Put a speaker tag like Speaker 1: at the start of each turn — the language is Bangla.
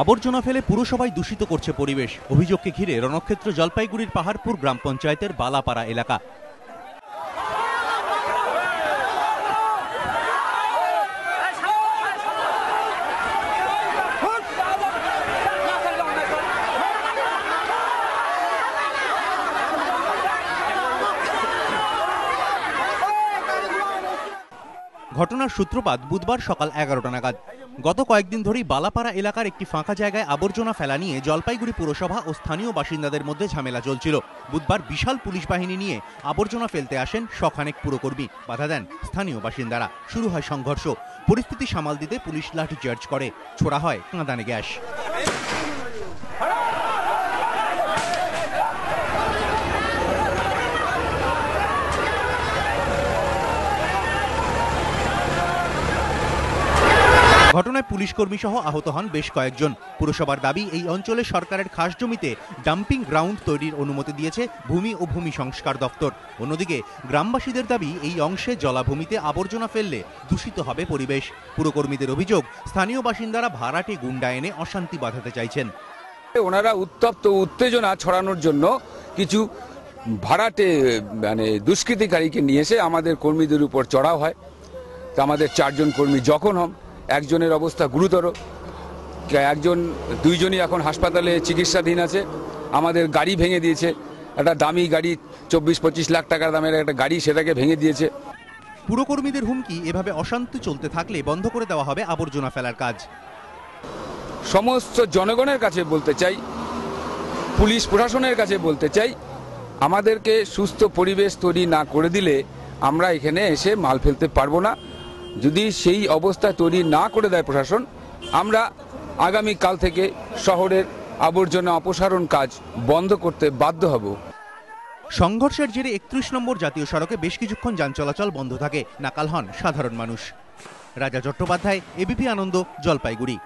Speaker 1: আবর্জনা ফেলে পুরসভায় দূষিত করছে পরিবেশ। অভিযোগকে ঘিরে রণক্ষেত্র জলপাইগুড়ির পাহাড়পুর গ্রাম পঞ্চায়েতের বালাপাড়া এলাকা। ঘটনার সূত্রপাত বুধবার সকাল 11টা নাগাদ। গত কয়েকদিন ধরেই বালাপাড়া এলাকার একটি ফাঁকা জায়গায় আবর্জনা ফেলা নিয়ে জলপাইগুড়ি পুরসভা ও স্থানীয় বাসিন্দাদের মধ্যে ঝামেলা চলছিল। বুধবার বিশাল পুলিশ বাহিনী নিয়ে আবর্জনা ফেলতে আসেন শখানেক পুরকর্মী। বাধা দেন স্থানীয় বাসিন্দারা। শুরু হয় সংঘর্ষ। পরিস্থিতি সামাল দিতে পুলিশ লাঠিচার্জ করে। ছোড়া হয় কাঁদানে গ্যাস। ঘটনায় পুলিশ কর্মী সহ আহত হন বেশ কয়েকজন। পুরসভার দাবি, এই অঞ্চলে সরকারের খাস জমিতে ডাম্পিং গ্রাউন্ড তৈরির অনুমতি দিয়েছে ভূমি ও ভূমি সংস্কার দপ্তর। অন্যদিকে গ্রামবাসীদের দাবি, এই অংশে জলাভূমিতে আবর্জনা ফেললে দূষিত হবে পরিবেশ। পুরকর্মীদের অভিযোগ, স্থানীয় বাসিন্দারা ভাড়াটে গুন্ডা এনে অশান্তি বাঁধাতে চাইছেন।
Speaker 2: ওনারা উত্তপ্ত উত্তেজনা ছড়ানোর জন্য কিছু ভাড়াটে দুষ্কৃতিকারীকে নিয়ে এসে আমাদের কর্মীদের উপর চড়াও হয়। আমাদের 4 জন কর্মী জখম হন। একজনের অবস্থা গুরুতর, দুইজনই এখন হাসপাতালে চিকিৎসাধীন আছে। আমাদের গাড়ি ভেঙে দিয়েছে, একটা দামি গাড়ি, 24-25 লাখ টাকার দামের একটা গাড়ি, সেটাকে ভেঙে দিয়েছে।
Speaker 1: পুরকর্মীদের হুমকি, এভাবে অশান্তি চলতে থাকলে বন্ধ করে দেওয়া হবে আবর্জনা ফেলার কাজ।
Speaker 2: সমস্ত জনগণের কাছে বলতে চাই, পুলিশ প্রশাসনের কাছে বলতে চাই, আমাদেরকে সুস্থ পরিবেশ তৈরি না করে দিলে আমরা এখানে এসে মাল ফেলতে পারবো না। যদি সেই অবস্থা তৈরি না করে দেয় প্রশাসন, আমরা আগামী কাল থেকে শহরের আবর্জনা অপসারণ কাজ বন্ধ করতে বাধ্য হব।
Speaker 1: সংঘর্ষের জেরে 31 নম্বর জাতীয় সড়কে বেশ কিছুক্ষণ যান চলাচল বন্ধ থাকে। নাকাল হন সাধারণ মানুষ। রাজা চট্টোপাধ্যায়, এবিপি আনন্দ, জলপাইগুড়ি।